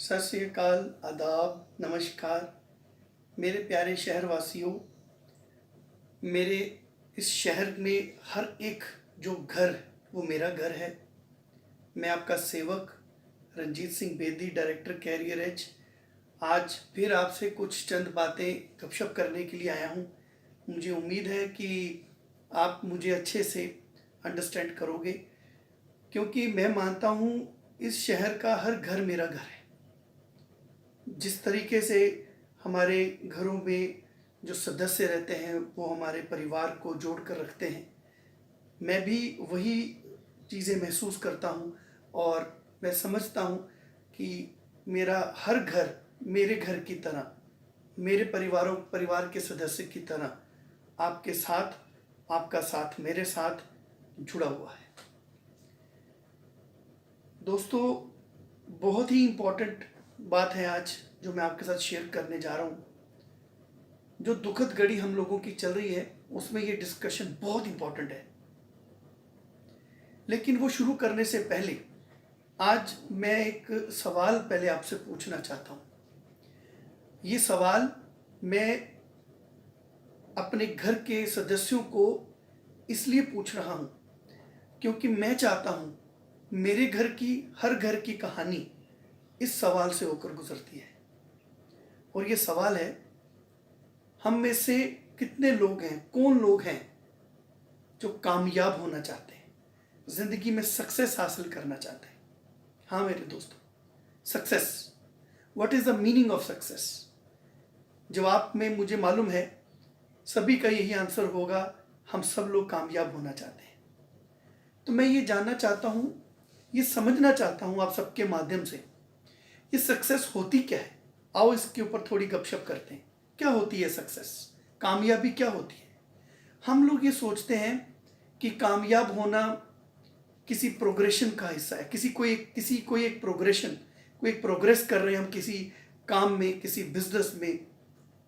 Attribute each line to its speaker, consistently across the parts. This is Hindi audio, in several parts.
Speaker 1: सत श्री अकाल, आदाब, नमस्कार मेरे प्यारे शहरवासियों। मेरे इस शहर में हर एक जो घर वो मेरा घर है। मैं आपका सेवक Ranjit Singh Bedi, director Career Edge, आज फिर आपसे कुछ चंद बातें गपशप करने के लिए आया हूँ। मुझे उम्मीद है कि आप मुझे अच्छे से अंडरस्टैंड करोगे, क्योंकि मैं मानता हूँ इस शहर का हर घर मेरा घर है। जिस तरीके से हमारे घरों में जो सदस्य रहते हैं वो हमारे परिवार को जोड़ कर रखते हैं, मैं भी वही चीज़ें महसूस करता हूँ। और मैं समझता हूँ कि मेरा हर घर मेरे घर की तरह, मेरे परिवार के सदस्य की तरह आपके साथ, आपका साथ मेरे साथ जुड़ा हुआ है। दोस्तों, बहुत ही इम्पोर्टेंट बात है आज जो मैं आपके साथ शेयर करने जा रहा हूँ। जो दुखद घड़ी हम लोगों की चल रही है उसमें ये डिस्कशन बहुत इम्पोर्टेंट है। लेकिन वो शुरू करने से पहले आज मैं एक सवाल पहले आपसे पूछना चाहता हूँ। ये सवाल मैं अपने घर के सदस्यों को इसलिए पूछ रहा हूँ क्योंकि मैं चाहता हूँ मेरे घर की हर घर की कहानी इस सवाल से होकर गुजरती है। और ये सवाल है, हम में से कितने लोग हैं, कौन लोग हैं जो कामयाब होना चाहते हैं, ज़िंदगी में सक्सेस हासिल करना चाहते हैं। हाँ मेरे दोस्तों, success, what is the meaning of success? जवाब में मुझे मालूम है सभी का यही आंसर होगा, हम सब लोग कामयाब होना चाहते हैं। तो मैं ये जानना चाहता हूँ, ये समझना चाहता हूँ आप सबके माध्यम से, ये सक्सेस होती क्या है। आओ इसके ऊपर थोड़ी गपशप करते हैं। क्या होती है सक्सेस, कामयाबी क्या होती है? हम लोग ये सोचते हैं कि कामयाब होना किसी प्रोग्रेशन का हिस्सा है, किसी कोई एक प्रोग्रेशन, कोई एक प्रोग्रेस कर रहे हैं हम किसी काम में, किसी बिजनेस में,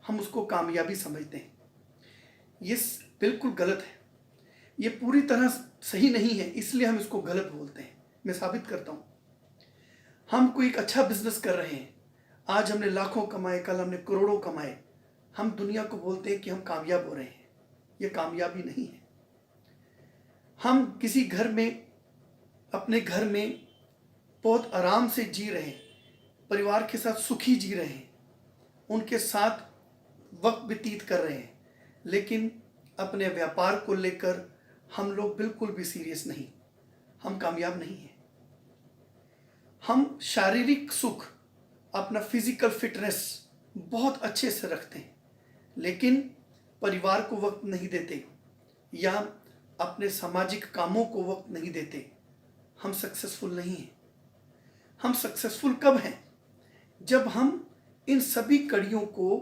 Speaker 1: हम उसको कामयाबी समझते हैं। ये बिल्कुल गलत है, ये पूरी तरह सही नहीं है, इसलिए हम इसको गलत बोलते हैं। मैं साबित करता हूँ। हम कोई एक अच्छा बिजनेस कर रहे हैं, आज हमने लाखों कमाए, कल हमने करोड़ों कमाए, हम दुनिया को बोलते हैं कि हम कामयाब हो रहे हैं। ये कामयाबी नहीं है। हम किसी घर में, अपने घर में बहुत आराम से जी रहे हैं, परिवार के साथ सुखी जी रहे हैं, उनके साथ वक्त व्यतीत कर रहे हैं, लेकिन अपने व्यापार को लेकर हम लोग बिल्कुल भी सीरियस नहीं। हम कामयाब नहीं हैं। हम शारीरिक सुख, अपना फिजिकल फिटनेस बहुत अच्छे से रखते हैं, लेकिन परिवार को वक्त नहीं देते या अपने सामाजिक कामों को वक्त नहीं देते। हम सक्सेसफुल नहीं हैं। हम सक्सेसफुल कब हैं? जब हम इन सभी कड़ियों को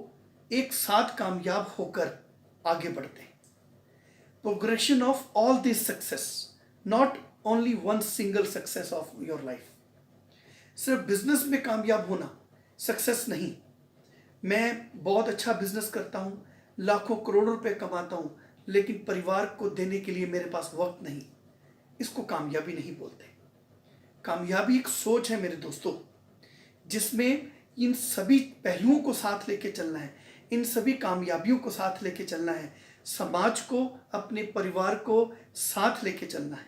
Speaker 1: एक साथ कामयाब होकर आगे बढ़ते हैं। Progression of all this success, not only one single success of your life. सिर्फ बिजनेस में कामयाब होना सक्सेस नहीं। मैं बहुत अच्छा बिजनेस करता हूँ, लाखों करोड़ों रुपए कमाता हूँ, लेकिन परिवार को देने के लिए मेरे पास वक्त नहीं, इसको कामयाबी नहीं बोलते। कामयाबी एक सोच है मेरे दोस्तों, जिसमें इन सभी पहलुओं को साथ लेके चलना है, इन सभी कामयाबियों को साथ लेके चलना है, समाज को, अपने परिवार को साथ लेके चलना है,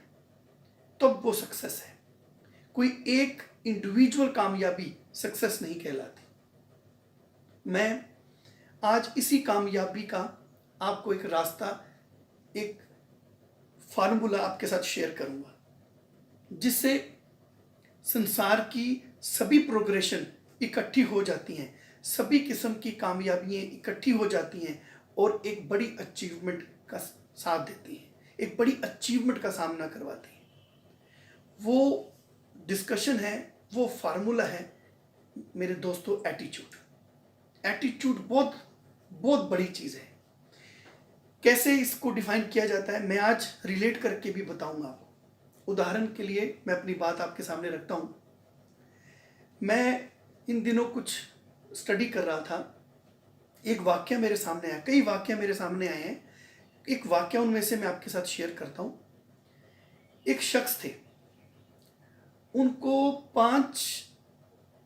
Speaker 1: तब वो सक्सेस है। कोई एक इंडिविजुअल कामयाबी सक्सेस नहीं कहलाती। मैं आज इसी कामयाबी का आपको एक रास्ता, एक फार्मूला आपके साथ शेयर करूंगा, जिससे संसार की सभी प्रोग्रेशन इकट्ठी हो जाती हैं, सभी किस्म की कामयाबियाँ इकट्ठी हो जाती हैं और एक बड़ी अचीवमेंट का साथ देती हैं, एक बड़ी अचीवमेंट का सामना करवाती हैं। वो डिस्कशन है, वो फार्मूला है मेरे दोस्तों, एटीट्यूड। एटीट्यूड बहुत बहुत बड़ी चीज़ है। कैसे इसको डिफाइन किया जाता है मैं आज रिलेट करके भी बताऊंगा आपको। उदाहरण के लिए मैं अपनी बात आपके सामने रखता हूँ। मैं इन दिनों कुछ स्टडी कर रहा था, एक वाक्य मेरे सामने आया, कई वाक्य मेरे सामने आए हैं, एक वाक्य उनमें से मैं आपके साथ शेयर करता हूँ। एक शख्स थे, उनको 5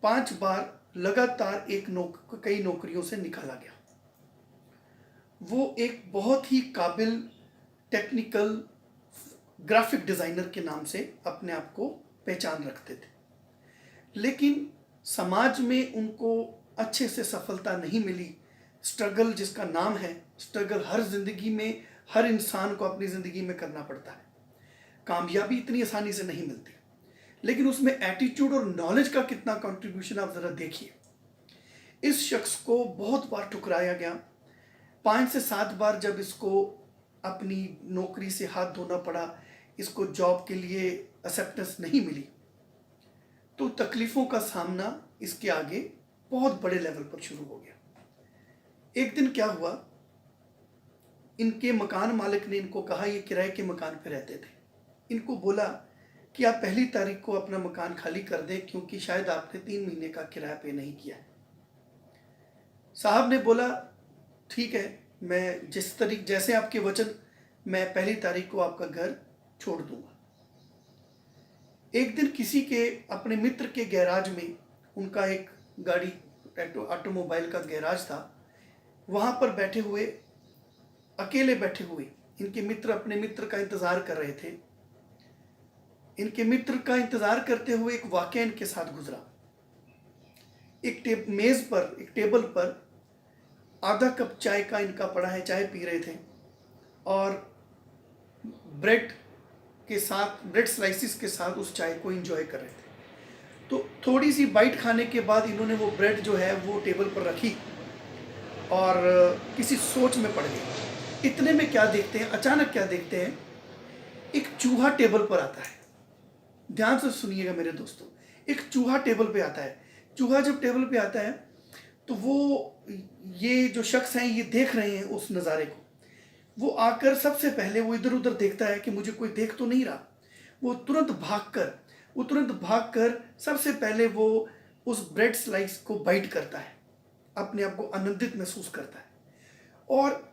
Speaker 1: 5 बार लगातार कई नौकरियों से निकाला गया। वो एक बहुत ही काबिल टेक्निकल ग्राफिक डिज़ाइनर के नाम से अपने आप को पहचान रखते थे, लेकिन समाज में उनको अच्छे से सफलता नहीं मिली। स्ट्रगल जिसका नाम है, स्ट्रगल हर ज़िंदगी में हर इंसान को अपनी ज़िंदगी में करना पड़ता है। कामयाबी इतनी आसानी से नहीं मिलती, लेकिन उसमें एटीट्यूड और नॉलेज का कितना कंट्रीब्यूशन आप ज़रा देखिए। इस शख्स को बहुत बार ठुकराया गया। 5 से 7 बार जब इसको अपनी नौकरी से हाथ धोना पड़ा, इसको जॉब के लिए एक्सेप्टेंस नहीं मिली, तो तकलीफ़ों का सामना इसके आगे बहुत बड़े लेवल पर शुरू हो गया। एक दिन क्या हुआ, इनके मकान मालिक ने इनको कहा, ये किराए के मकान पे रहते थे, इनको बोला कि आप 1 तारीख को अपना मकान खाली कर दें, क्योंकि शायद आपने 3 महीने का किराया पे नहीं किया है। साहब ने बोला ठीक है, मैं जैसे आपके वचन, मैं 1 तारीख को आपका घर छोड़ दूंगा। एक दिन किसी के अपने मित्र के गैराज में, उनका एक गाड़ी ऑटोमोबाइल का गैराज था, वहाँ पर बैठे हुए, अकेले बैठे हुए इनके मित्र अपने मित्र का इंतज़ार कर रहे थे। इनके मित्र का इंतज़ार करते हुए एक वाक़या इनके साथ गुजरा। एक मेज़ पर, एक टेबल पर आधा कप चाय का इनका पड़ा है, चाय पी रहे थे, और ब्रेड के साथ, ब्रेड स्लाइसिस के साथ उस चाय को एंजॉय कर रहे थे। तो थोड़ी सी बाइट खाने के बाद इन्होंने वो ब्रेड जो है वो टेबल पर रखी और किसी सोच में पड़ गए। इतने में क्या देखते हैं, अचानक क्या देखते हैं, एक चूहा टेबल पर आता है। ध्यान से सुनिएगा मेरे दोस्तों, एक चूहा टेबल पे आता है। चूहा जब टेबल पे आता है तो वो, ये जो शख्स हैं ये देख रहे हैं उस नज़ारे को। वो आकर सबसे पहले वो इधर उधर देखता है कि मुझे कोई देख तो नहीं रहा। वो तुरंत भागकर सबसे पहले वो उस ब्रेड स्लाइस को बाइट करता है, अपने आप को आनंदित महसूस करता है, और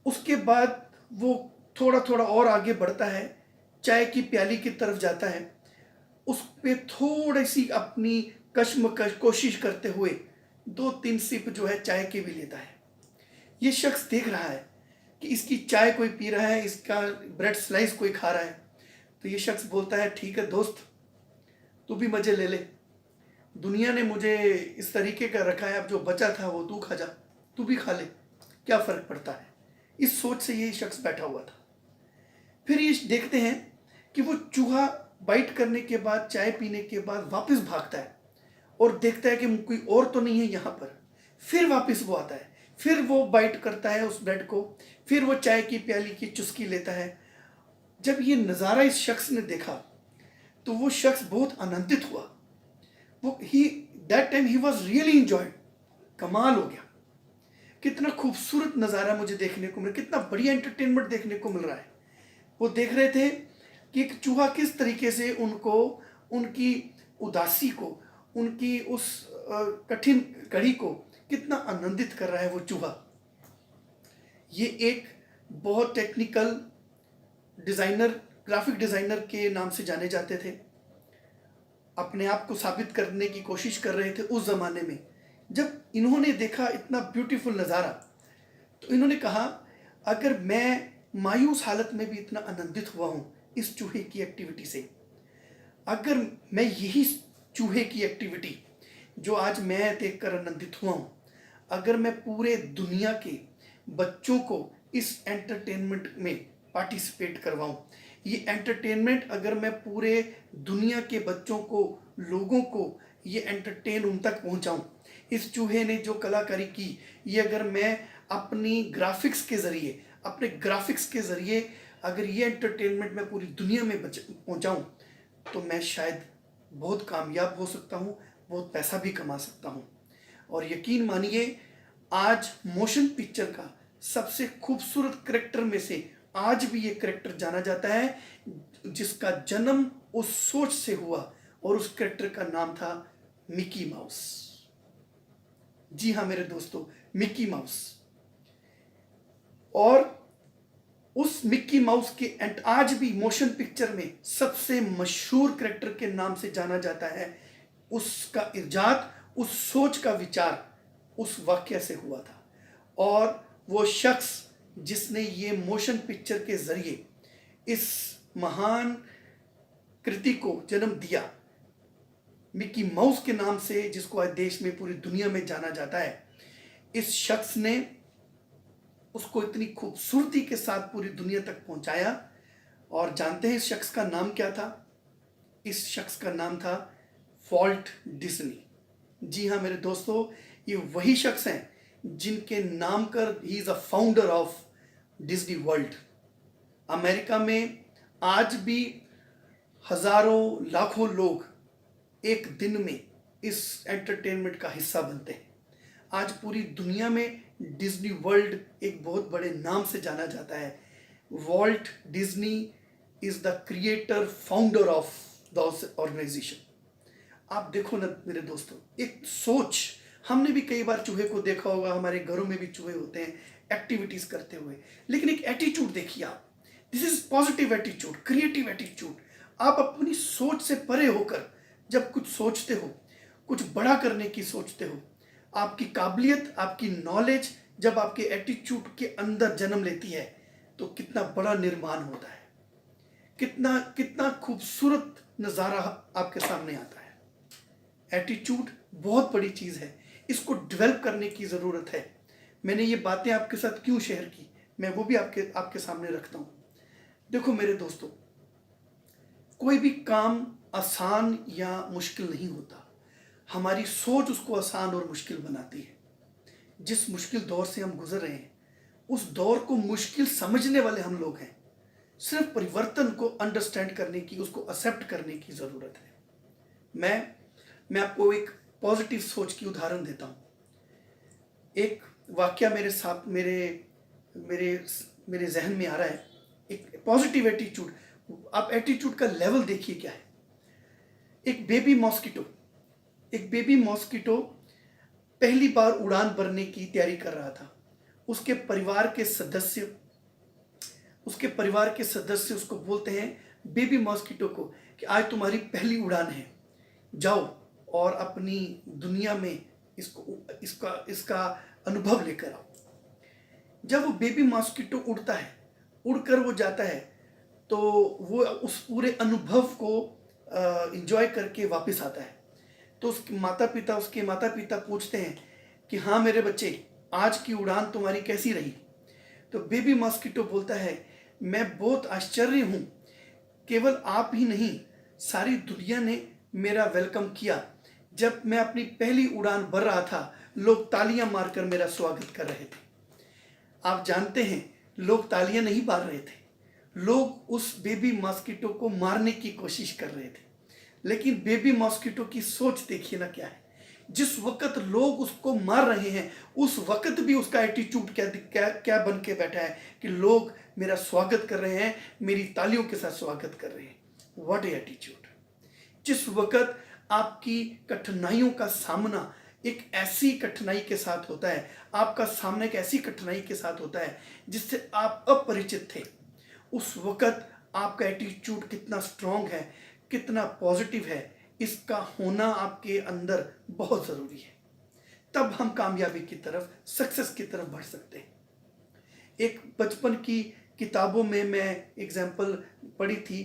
Speaker 1: उसके बाद वो थोड़ा थोड़ा और आगे बढ़ता है, चाय की प्याली की तरफ जाता है, उस पे थोड़ी सी अपनी कश्मकश कोशिश करते हुए 2-3 सिप जो है चाय के भी लेता है। ये शख्स देख रहा है कि इसकी चाय कोई पी रहा है, इसका ब्रेड स्लाइस कोई खा रहा है। तो ये शख्स बोलता है ठीक है दोस्त, तू भी मज़े ले ले, दुनिया ने मुझे इस तरीके का रखा है, अब जो बचा था वो तू खा जा, तू भी खा ले, क्या फ़र्क पड़ता है। इस सोच से ये शख्स बैठा हुआ था। फिर ये देखते हैं कि वो चूहा बाइट करने के बाद, चाय पीने के बाद वापस भागता है और देखता है कि कोई और तो नहीं है यहाँ पर। फिर वापस वो आता है, फिर वो बाइट करता है उस ब्रेड को, फिर वो चाय की प्याली की चुस्की लेता है। जब ये नज़ारा इस शख्स ने देखा तो वो शख्स बहुत आनंदित हुआ। वो that time he was really enjoyed. कमाल हो गया, कितना खूबसूरत नज़ारा मुझे देखने को मिला, कितना बढ़िया एंटरटेनमेंट देखने को मिल रहा है। वो देख रहे थे कि एक चूहा किस तरीके से उनको, उनकी उदासी को, उनकी उस कठिन घड़ी को कितना आनंदित कर रहा है वो चूहा। ये एक बहुत टेक्निकल डिज़ाइनर, ग्राफिक डिज़ाइनर के नाम से जाने जाते थे। अपने आप को साबित करने की कोशिश कर रहे थे उस ज़माने में। जब इन्होंने देखा इतना ब्यूटीफुल नज़ारा, तो इन्होंने कहा अगर मैं मायूस हालत में भी इतना आनंदित हुआ हूँ इस चूहे की एक्टिविटी से, अगर मैं यही चूहे की एक्टिविटी जो आज मैं देखकर आनंदित हुआ हूँ, अगर मैं पूरे दुनिया के बच्चों को इस एंटरटेनमेंट में पार्टिसिपेट करवाऊँ, ये एंटरटेनमेंट अगर मैं पूरे दुनिया के बच्चों को, लोगों को ये एंटरटेन उन तक पहुँचाऊँ, इस चूहे ने जो कलाकारी की, ये अगर मैं अपनी ग्राफिक्स के ज़रिए, अपने ग्राफिक्स के ज़रिए अगर ये एंटरटेनमेंट मैं पूरी दुनिया में पहुँचाऊँ, तो मैं शायद बहुत कामयाब हो सकता हूँ, बहुत पैसा भी कमा सकता हूँ। और यकीन मानिए, आज मोशन पिक्चर का सबसे खूबसूरत करैक्टर में से आज भी ये करैक्टर जाना जाता है, जिसका जन्म उस सोच से हुआ, और उस करैक्टर का नाम था मिकी माउस। जी हाँ मेरे दोस्तों, मिकी माउस। और उस मिक्की माउस के आज भी मोशन पिक्चर में सबसे मशहूर करैक्टर के नाम से जाना जाता है उसका इजाद, उस सोच का विचार उस वाक्य से हुआ था। और वो शख्स जिसने ये मोशन पिक्चर के ज़रिए इस महान कृति को जन्म दिया, मिकी माउस के नाम से जिसको आज देश में पूरी दुनिया में जाना जाता है, इस शख्स ने उसको इतनी खूबसूरती के साथ पूरी दुनिया तक पहुंचाया। और जानते हैं इस शख्स का नाम क्या था? इस शख्स का नाम था वॉल्ट डिज्नी। जी हाँ मेरे दोस्तों, ये वही शख्स हैं जिनके नाम कर he is a founder of Disney world. America में आज भी हजारों लाखों लोग एक दिन में इस एंटरटेनमेंट का हिस्सा बनते हैं। आज पूरी दुनिया में डिज्नी वर्ल्ड एक बहुत बड़े नाम से जाना जाता है। Walt Disney is the creator, founder of the organisation. आप देखो ना मेरे दोस्तों, एक सोच, हमने भी कई बार चूहे को देखा होगा, हमारे घरों में भी चूहे होते हैं एक्टिविटीज करते हुए, लेकिन एक एटीट्यूड देखिए आप, this is positive attitude, creative attitude. आप अपनी सोच से परे होकर जब कुछ सोचते हो, कुछ बड़ा करने की सोचते हो, आपकी काबिलियत, आपकी नॉलेज जब आपके एटीट्यूड के अंदर जन्म लेती है तो कितना बड़ा निर्माण होता है, कितना कितना खूबसूरत नज़ारा आपके सामने आता है। एटीट्यूड बहुत बड़ी चीज़ है, इसको डेवलप करने की ज़रूरत है। मैंने ये बातें आपके साथ क्यों शेयर की, मैं वो भी आपके सामने रखता हूँ। देखो मेरे दोस्तों, कोई भी काम आसान या मुश्किल नहीं होता, हमारी सोच उसको आसान और मुश्किल बनाती है। जिस मुश्किल दौर से हम गुजर रहे हैं, उस दौर को मुश्किल समझने वाले हम लोग हैं। सिर्फ परिवर्तन को अंडरस्टैंड करने की, उसको एक्सेप्ट करने की ज़रूरत है। मैं आपको एक पॉजिटिव सोच की उदाहरण देता हूँ। एक वाक्य मेरे साथ मेरे मेरे मेरे जहन में आ रहा है, एक पॉजिटिव एटीट्यूड। आप एटीट्यूड का लेवल देखिए क्या है। एक बेबी मॉस्किटो पहली बार उड़ान भरने की तैयारी कर रहा था। उसके परिवार के सदस्य उसको बोलते हैं, बेबी मॉस्किटो को, कि आज तुम्हारी पहली उड़ान है, जाओ और अपनी दुनिया में इसका अनुभव लेकर आओ। जब वो बेबी मॉस्किटो उड़ता है, उड़कर वो जाता है, तो वो उस पूरे अनुभव को एंजॉय करके वापस आता है। तो उसके माता पिता पूछते हैं कि हाँ मेरे बच्चे, आज की उड़ान तुम्हारी कैसी रही? तो बेबी मॉस्किटो बोलता है, मैं बहुत आश्चर्य हूँ, केवल आप ही नहीं, सारी दुनिया ने मेरा वेलकम किया। जब मैं अपनी पहली उड़ान भर रहा था, लोग तालियां मारकर मेरा स्वागत कर रहे थे। आप जानते हैं, लोग तालियां नहीं मार रहे थे, लोग उस बेबी मॉस्किटो को मारने की कोशिश कर रहे थे। लेकिन बेबी मॉस्किटो की सोच देखिए ना क्या है। जिस वक्त लोग उसको मार रहे हैं, उस वक्त भी उसका एटीट्यूड क्या बन के बैठा है कि लोग मेरा स्वागत कर रहे हैं, मेरी तालियों के साथ स्वागत कर रहे हैं। What A attitude. जिस वक्त आपकी कठिनाइयों का सामना एक ऐसी कठिनाई के साथ होता है, आपका सामना एक ऐसी कठिनाई के साथ होता है जिससे आप अपरिचित थे, उस वक्त आपका एटीट्यूड कितना स्ट्रांग है, कितना पॉजिटिव है, इसका होना आपके अंदर बहुत ज़रूरी है। तब हम कामयाबी की तरफ, सक्सेस की तरफ बढ़ सकते हैं। एक बचपन की किताबों में मैं एग्जाम्पल पढ़ी थी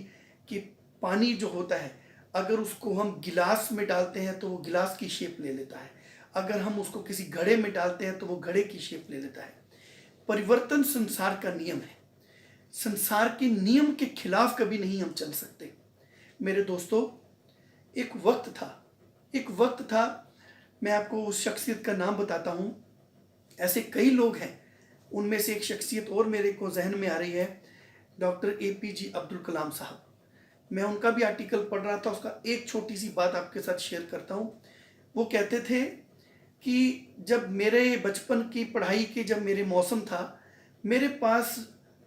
Speaker 1: कि पानी जो होता है, अगर उसको हम गिलास में डालते हैं तो वो गिलास की शेप ले लेता है, अगर हम उसको किसी घड़े में डालते हैं तो वो घड़े की शेप ले लेता है। परिवर्तन संसार का नियम है, संसार के नियम के खिलाफ कभी नहीं हम चल सकते। मेरे दोस्तों, एक वक्त था, मैं आपको उस शख्सियत का नाम बताता हूँ। ऐसे कई लोग हैं, उनमें से एक शख्सियत और मेरे को जहन में आ रही है, डॉक्टर APJ अब्दुल कलाम साहब। मैं उनका भी आर्टिकल पढ़ रहा था, उसका एक छोटी सी बात आपके साथ शेयर करता हूँ। वो कहते थे कि जब मेरे बचपन की पढ़ाई के जब मेरे मौसम था, मेरे पास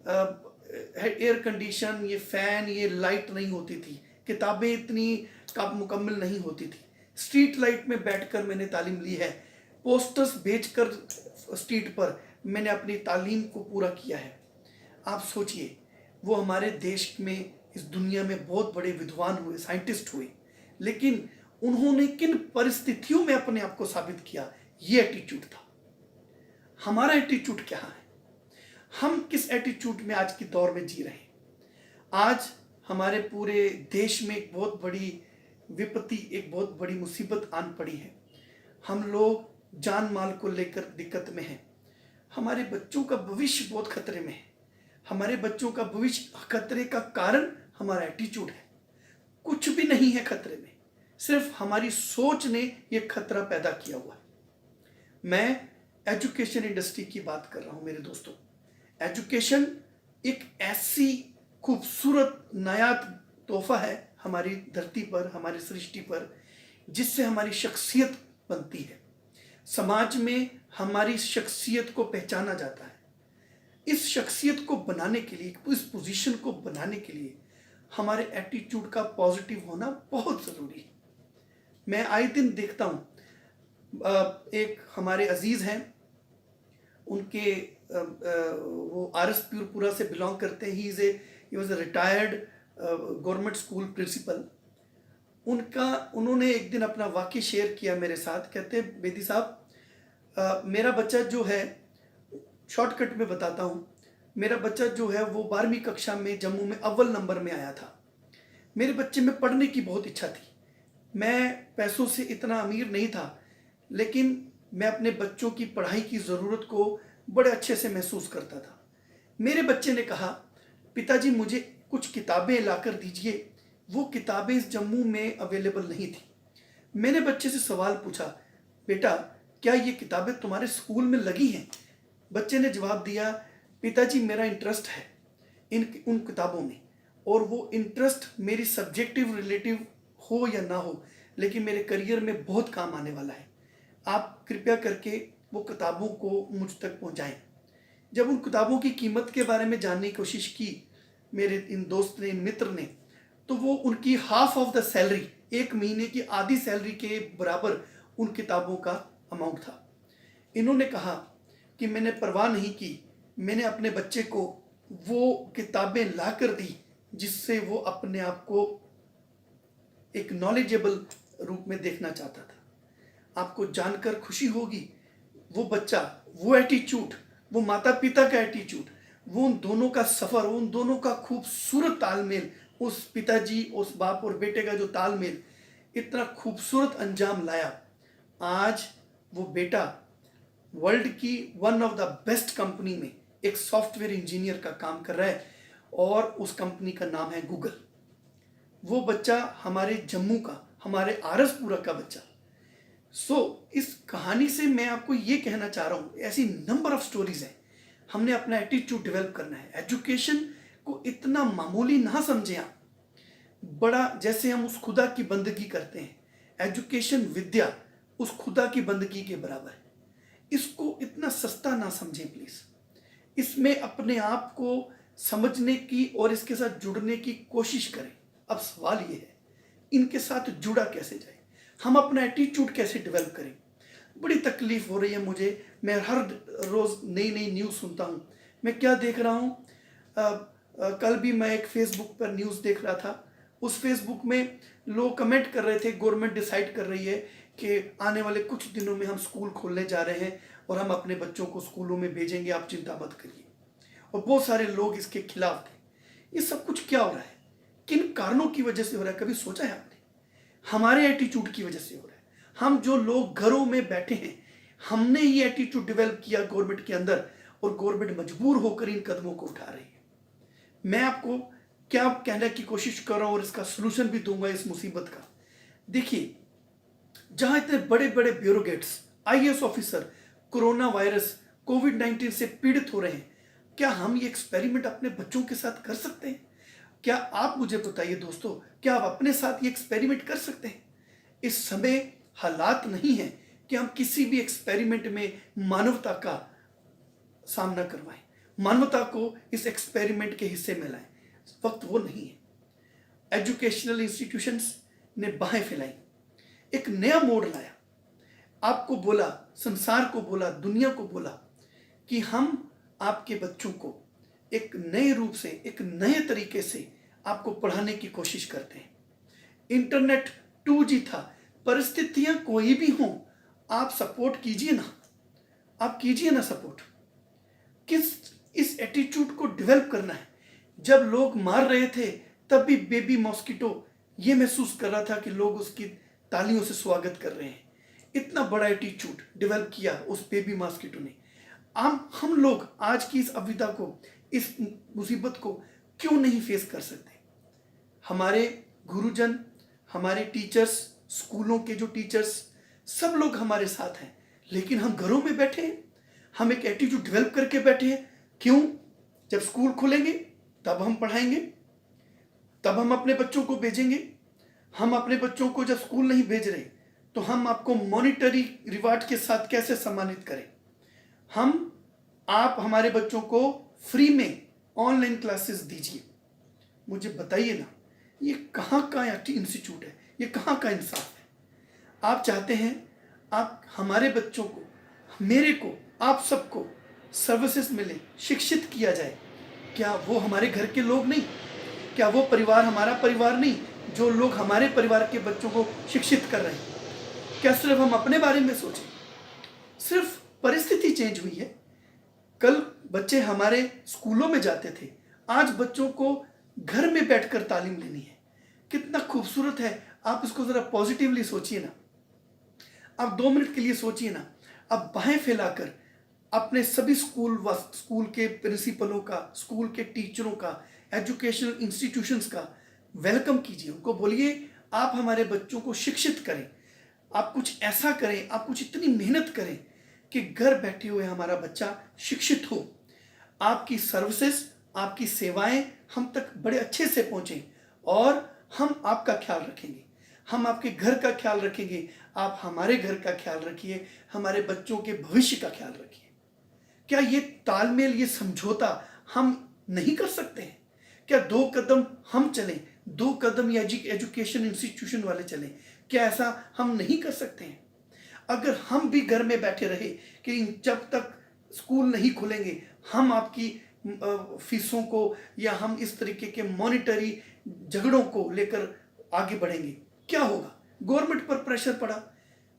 Speaker 1: एयर कंडीशन, ये फ़ैन, ये लाइट नहीं होती थी, किताबें इतनी मुकम्मल नहीं होती थी। स्ट्रीट लाइट में बैठकर मैंने तालीम ली है, पोस्टर्स बेचकर स्ट्रीट पर मैंने अपनी तालीम को पूरा किया है। आप सोचिए, वो हमारे देश में, इस दुनिया में बहुत बड़े विद्वान हुए, साइंटिस्ट हुए, लेकिन उन्होंने किन परिस्थितियों में अपने आप को साबित किया, ये एटीट्यूड था। हमारा एटीट्यूड क्या है? हम किस एटीट्यूड में आज के दौर में जी रहे हैं? आज हमारे पूरे देश में एक बहुत बड़ी विपत्ति, एक बहुत बड़ी मुसीबत आन पड़ी है। हम लोग जान माल को लेकर दिक्कत में हैं। हमारे बच्चों का भविष्य बहुत खतरे में है। हमारे बच्चों का भविष्य खतरे का कारण हमारा एटीट्यूड है। कुछ भी नहीं है खतरे में, सिर्फ हमारी सोच ने यह खतरा पैदा किया हुआ है। मैं एजुकेशन इंडस्ट्री की बात कर रहा हूं मेरे दोस्तों। एजुकेशन एक ऐसी खूबसूरत नायाब तोहफा है हमारी धरती पर, हमारी सृष्टि पर, जिससे हमारी शख्सियत बनती है। समाज में हमारी शख्सियत को पहचाना जाता है। इस शख्सियत को बनाने के लिए, इस पोजीशन को बनाने के लिए हमारे एटीट्यूड का पॉजिटिव होना बहुत ज़रूरी है। मैं आए दिन देखता हूँ, एक हमारे अजीज़ हैं, उनके वो आरएस प्यूरपुरा से बिलोंग करते हैं। He was a retired government school principal. उन्होंने एक दिन अपना वाक़या शेयर किया मेरे साथ। कहते हैं, बेदी साहब, मेरा बच्चा जो है, शॉर्टकट में बताता हूँ, मेरा बच्चा जो है वो 12वीं कक्षा में जम्मू में अव्वल नंबर में आया था। मेरे बच्चे में पढ़ने की बहुत इच्छा थी। मैं पैसों से इतना अमीर नहीं था, लेकिन मैं अपने बच्चों की पढ़ाई की ज़रूरत को बड़े अच्छे से महसूस करता था। मेरे बच्चे ने कहा, पिताजी मुझे कुछ किताबें लाकर दीजिए। वो किताबें इस जम्मू में अवेलेबल नहीं थी। मैंने बच्चे से सवाल पूछा, बेटा क्या ये किताबें तुम्हारे स्कूल में लगी हैं? बच्चे ने जवाब दिया, पिताजी मेरा इंटरेस्ट है उन किताबों में, और वो इंटरेस्ट मेरी सब्जेक्टिव रिलेटिव हो या ना हो, लेकिन मेरे करियर में बहुत काम आने वाला है। आप कृपया करके वो किताबों को मुझ तक पहुंचाएं। जब उन किताबों की कीमत के बारे में जानने की कोशिश की मेरे इन दोस्त ने, इन मित्र ने, तो वो उनकी हाफ ऑफ द सैलरी, एक महीने की आधी सैलरी के बराबर उन किताबों का अमाउंट था। इन्होंने कहा कि मैंने परवाह नहीं की, मैंने अपने बच्चे को वो किताबें ला कर दी जिससे वो अपने आप को एक नॉलेजेबल रूप में देखना चाहता था। आपको जानकर खुशी होगी, वो बच्चा, वो एटीट्यूड, वो माता पिता का एटीट्यूड, वो उन दोनों का सफ़र, उन दोनों का खूबसूरत तालमेल, उस पिताजी, उस बाप और बेटे का जो तालमेल इतना खूबसूरत अंजाम लाया। आज वो बेटा वर्ल्ड की one of the best company में एक सॉफ्टवेयर इंजीनियर का काम कर रहा है, और उस कंपनी का नाम है गूगल। वो बच्चा हमारे जम्मू का, हमारे आरएसपुरा का बच्चा। इस कहानी से मैं आपको ये कहना चाह रहा हूँ, ऐसी नंबर ऑफ स्टोरीज हैं। हमने अपना एटीट्यूड डेवलप करना है। एजुकेशन को इतना मामूली ना समझें आप, बड़ा, जैसे हम उस खुदा की बंदगी करते हैं। एजुकेशन, विद्या उस खुदा की बंदगी के बराबर है। इसको इतना सस्ता ना समझें प्लीज़। इसमें अपने आप को समझने की और इसके साथ जुड़ने की कोशिश करें। अब सवाल ये है, इनके साथ जुड़ा कैसे जाए, हम अपना एटीट्यूड कैसे डेवलप करें। बड़ी तकलीफ हो रही है मुझे। मैं हर रोज़ नई नई न्यूज़ सुनता हूँ। मैं क्या देख रहा हूँ, कल भी मैं एक फेसबुक पर न्यूज़ देख रहा था। उस फेसबुक में लोग कमेंट कर रहे थे, गवर्नमेंट डिसाइड कर रही है कि आने वाले कुछ दिनों में हम स्कूल खोलने जा रहे हैं और हम अपने बच्चों को स्कूलों में भेजेंगे, आप चिंता मत करिए। और बहुत सारे लोग इसके खिलाफ थे। ये सब कुछ क्या हो रहा है, किन कारणों की वजह से हो रहा है? कभी सोचा है आपने? हमारे एटीट्यूड की वजह से हो रहा है। हम जो लोग घरों में बैठे हैं, हमने ये एटीट्यूड डेवलप किया गवर्नमेंट के अंदर, और गवर्नमेंट मजबूर होकर इन कदमों को उठा रही है। मैं आपको क्या कहने की कोशिश कर रहा हूं और इसका सलूशन भी दूंगा इस मुसीबत का। देखिए, जहां इतने बड़े बड़े bureaucrats, IAS officer corona virus, कोविड-19 से पीड़ित हो रहे हैं, क्या हम ये एक्सपेरिमेंट अपने बच्चों के साथ कर सकते हैं? क्या आप मुझे बताइए दोस्तों, क्या आप अपने साथ ये एक्सपेरिमेंट कर सकते हैं? इस समय हालात नहीं है कि हम किसी भी एक्सपेरिमेंट में मानवता का सामना करवाएं, मानवता को इस एक्सपेरिमेंट के हिस्से में लाएं। वक्त वो नहीं है। एजुकेशनल इंस्टीट्यूशंस ने बाहें फैलाई, एक नया मोड़ लाया, आपको बोला, संसार को बोला, दुनिया को बोला कि हम आपके बच्चों को एक नए रूप से, एक नए तरीके से आपको पढ़ाने की कोशिश करते हैं। इंटरनेट 2G था, परिस्थितियां कोई भी हों, आप सपोर्ट कीजिए ना, आप कीजिए ना सपोर्ट। किस इस एटीट्यूड को डेवलप करना है। जब लोग मार रहे थे तब भी बेबी मॉस्किटो ये महसूस कर रहा था कि लोग उसकी तालियों से स्वागत कर रहे हैं। इतना बड़ा एटीट्यूड डेवलप किया उस बेबी मॉस्किटो ने। हम लोग आज की इस अविधा को, इस मुसीबत को क्यों नहीं फेस कर सकते। हमारे गुरुजन, हमारे टीचर्स, स्कूलों के जो टीचर्स, सब लोग हमारे साथ हैं, लेकिन हम घरों में बैठे हैं, हम एक एटीट्यूड डेवलप करके बैठे हैं। क्यों? जब स्कूल खुलेंगे तब हम पढ़ाएंगे, तब हम अपने बच्चों को भेजेंगे। हम अपने बच्चों को जब स्कूल नहीं भेज रहे तो हम आपको मॉनिटरी रिवार्ड के साथ कैसे सम्मानित करें। आप हमारे बच्चों को फ्री में ऑनलाइन क्लासेस दीजिए। मुझे बताइए ना, ये कहाँ का इंस्टीट्यूट है, ये कहाँ का इंसाफ है। आप चाहते हैं आप हमारे बच्चों को, मेरे को, आप सबको सर्विसेज मिले, शिक्षित किया जाए। क्या वो हमारे घर के लोग नहीं? क्या वो परिवार हमारा परिवार नहीं, जो लोग हमारे परिवार के बच्चों को शिक्षित कर रहे हैं? क्या सिर्फ हम अपने बारे में सोचें? सिर्फ परिस्थिति चेंज हुई है। कल बच्चे हमारे स्कूलों में जाते थे, आज बच्चों को घर में बैठकर तालीम लेनी है। कितना खूबसूरत है। आप इसको जरा पॉजिटिवली सोचिए ना। आप 2 मिनट के लिए सोचिए ना। अब बाहें फैलाकर अपने सभी स्कूल के प्रिंसिपलों का, स्कूल के टीचरों का, एजुकेशनल इंस्टीट्यूशंस का वेलकम कीजिए। उनको बोलिए आप हमारे बच्चों को शिक्षित करें, आप कुछ ऐसा करें, आप कुछ इतनी मेहनत करें कि घर बैठे हुए हमारा बच्चा शिक्षित हो। आपकी सर्विसेज, आपकी सेवाएं हम तक बड़े अच्छे से पहुंचें और हम आपका ख्याल रखेंगे, हम आपके घर का ख्याल रखेंगे, आप हमारे घर का ख्याल रखिए, हमारे बच्चों के भविष्य का ख्याल रखिए। क्या ये तालमेल, ये समझौता हम नहीं कर सकते हैं? क्या 2 कदम हम चलें, 2 कदम ये एजुकेशन इंस्टीट्यूशन वाले चलें? क्या ऐसा हम नहीं कर सकते हैं? अगर हम भी घर में बैठे रहे कि जब तक स्कूल नहीं खुलेंगे हम आपकी फीसों को या हम इस तरीके के मॉनिटरी झगड़ों को लेकर आगे बढ़ेंगे, क्या होगा? गवर्नमेंट पर प्रेशर पड़ा,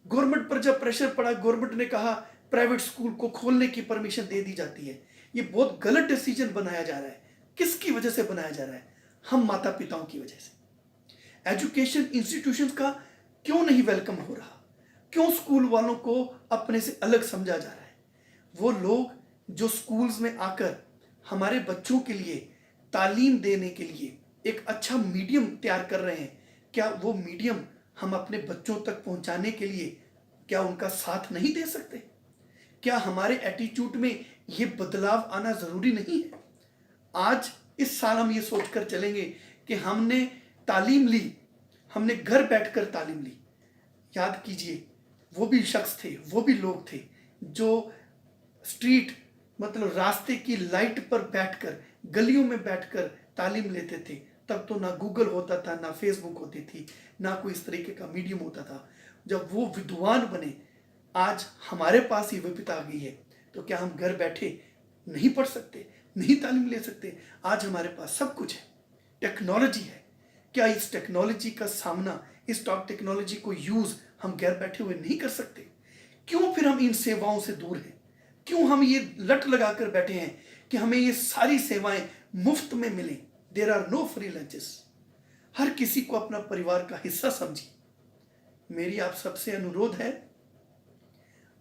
Speaker 1: गवर्नमेंट पर जब प्रेशर पड़ा, गवर्नमेंट ने कहा प्राइवेट स्कूल को खोलने की परमिशन दे दी जाती है। ये बहुत गलत डिसीजन बनाया जा रहा है। किसकी वजह से बनाया जा रहा है? हम माता पिताओं की वजह से। एजुकेशन इंस्टीट्यूशंस का क्यों नहीं वेलकम हो रहा? क्यों स्कूल वालों को अपने से अलग समझा जा रहा है? वो लोग जो स्कूल्स में आकर हमारे बच्चों के लिए तालीम देने के लिए एक अच्छा मीडियम तैयार कर रहे हैं, क्या वो मीडियम हम अपने बच्चों तक पहुंचाने के लिए क्या उनका साथ नहीं दे सकते? क्या हमारे एटीट्यूड में ये बदलाव आना जरूरी नहीं है? आज इस साल हम ये सोचकर चलेंगे कि हमने तालीम ली, हमने घर बैठकर तालीम ली। याद कीजिए, वो भी शख्स थे, वो भी लोग थे जो स्ट्रीट मतलब रास्ते की लाइट पर बैठकर, गलियों में बैठकर तालीम लेते थे। तब तो ना गूगल होता था, ना फेसबुक होती थी, ना कोई इस तरीके का मीडियम होता था। जब वो विद्वान बने, आज हमारे पास ही विपदा आ गई है, तो क्या हम घर बैठे नहीं पढ़ सकते, नहीं तालीम ले सकते? आज हमारे पास सब कुछ है, टेक्नोलॉजी है। क्या इस टेक्नोलॉजी का सामना, इस टेक्नोलॉजी को यूज हम घर बैठे हुए नहीं कर सकते? क्यों फिर हम इन सेवाओं से दूर हैं? क्यों हम ये लट लगाकर बैठे हैं कि हमें ये सारी सेवाएं मुफ्त में मिलें? There are no free lunches. हर किसी को अपना परिवार का हिस्सा समझिए। मेरी आप सबसे अनुरोध है,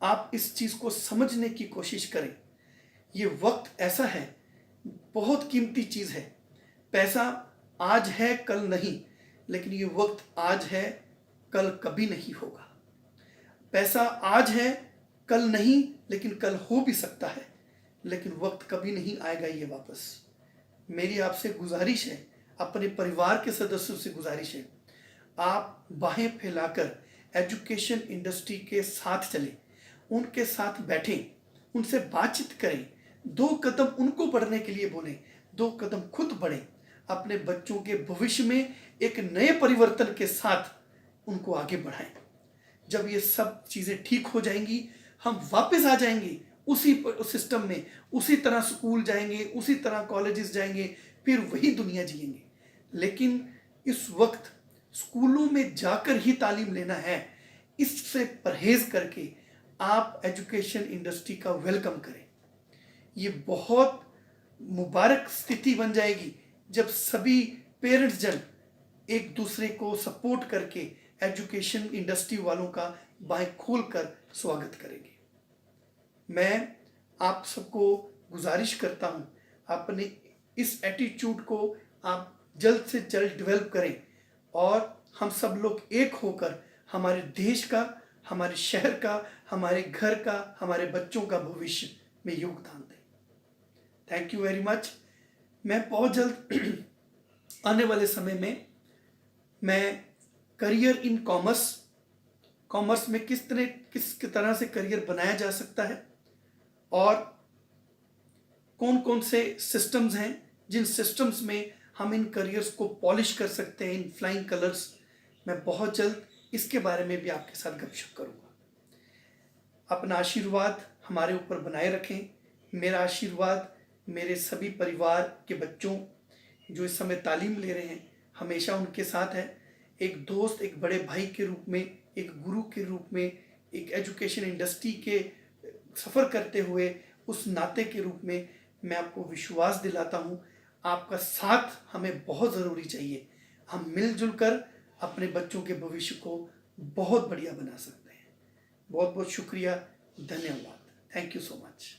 Speaker 1: आप इस चीज को समझने की कोशिश करें। ये वक्त ऐसा है, बहुत कीमती चीज है। पैसा आज है कल नहीं, लेकिन ये वक्त आज है कल कभी नहीं होगा। पैसा आज है कल नहीं, लेकिन कल हो भी सकता है, लेकिन वक्त कभी नहीं आएगा ये वापस। मेरी आपसे गुजारिश है, अपने परिवार के सदस्यों से गुजारिश है, आप बाहें फैलाकर एजुकेशन इंडस्ट्री के साथ चलें, उनके साथ बैठें, उनसे बातचीत करें, 2 कदम उनको बढ़ने के लिए बोलें, 2 कदम खुद बढ़ें, अपने बच्चों के भविष्य में एक नए परिवर्तन के साथ उनको आगे बढ़ाएं। जब ये सब चीज़ें ठीक हो जाएंगी, हम वापस आ जाएंगे उसी सिस्टम में, उसी तरह स्कूल जाएंगे, उसी तरह कॉलेजेस जाएंगे, फिर वही दुनिया जिएंगे। लेकिन इस वक्त स्कूलों में जाकर ही तालीम लेना है, इससे परहेज करके आप एजुकेशन इंडस्ट्री का वेलकम करें। ये बहुत मुबारक स्थिति बन जाएगी जब सभी पेरेंट्स जन एक दूसरे को सपोर्ट करके एजुकेशन इंडस्ट्री वालों का बाहें खोल कर स्वागत करेंगे। मैं आप सबको गुजारिश करता हूँ, अपने इस एटीट्यूड को आप जल्द से जल्द डेवलप करें और हम सब लोग एक होकर हमारे देश का, हमारे शहर का, हमारे घर का, हमारे बच्चों का भविष्य में योगदान दें। Thank you very much. मैं बहुत जल्द आने वाले समय में मैं करियर इन कॉमर्स में किस तरह से करियर बनाया जा सकता है और कौन कौन से सिस्टम्स हैं जिन सिस्टम्स में हम इन करियर्स को पॉलिश कर सकते हैं इन फ्लाइंग कलर्स, मैं बहुत जल्द इसके बारे में भी आपके साथ गपशप करूँगा। अपना आशीर्वाद हमारे ऊपर बनाए रखें। मेरा आशीर्वाद मेरे सभी परिवार के बच्चों जो इस समय तालीम ले रहे हैं हमेशा उनके साथ है। एक दोस्त, एक बड़े भाई के रूप में, एक गुरु के रूप में, एक एजुकेशन इंडस्ट्री के सफ़र करते हुए उस नाते के रूप में मैं आपको विश्वास दिलाता हूँ, आपका साथ हमें बहुत ज़रूरी चाहिए। हम मिलजुल कर अपने बच्चों के भविष्य को बहुत बढ़िया बना सकते हैं। बहुत बहुत शुक्रिया, धन्यवाद। Thank you so much.